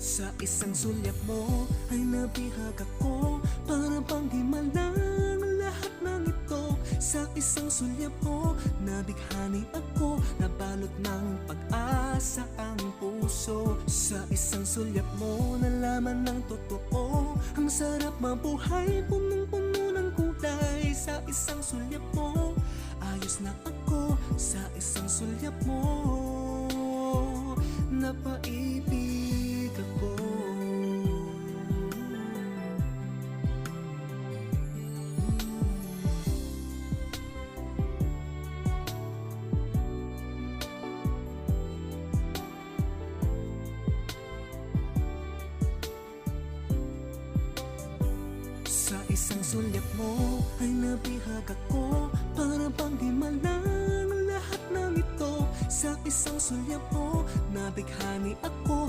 Sa isang sulyap mo ay nabihag ako, para bang himalang lahat ng ito. Sa isang sulyap mo, nabighani ako, nabalot ng pag-asa ang puso. Sa isang sulyap mo, nalaman ng totoo, ang sarap mabuhay, punong-puno ng kulay. Sa isang sulyap mo, ayos na ako. Sa isang sulyap mo, napaibig ako. Sa isang sulyap mo ay nabihag ako, para bang himalang lahat ng ito. Sa isang sulyap mo, nabighani ako,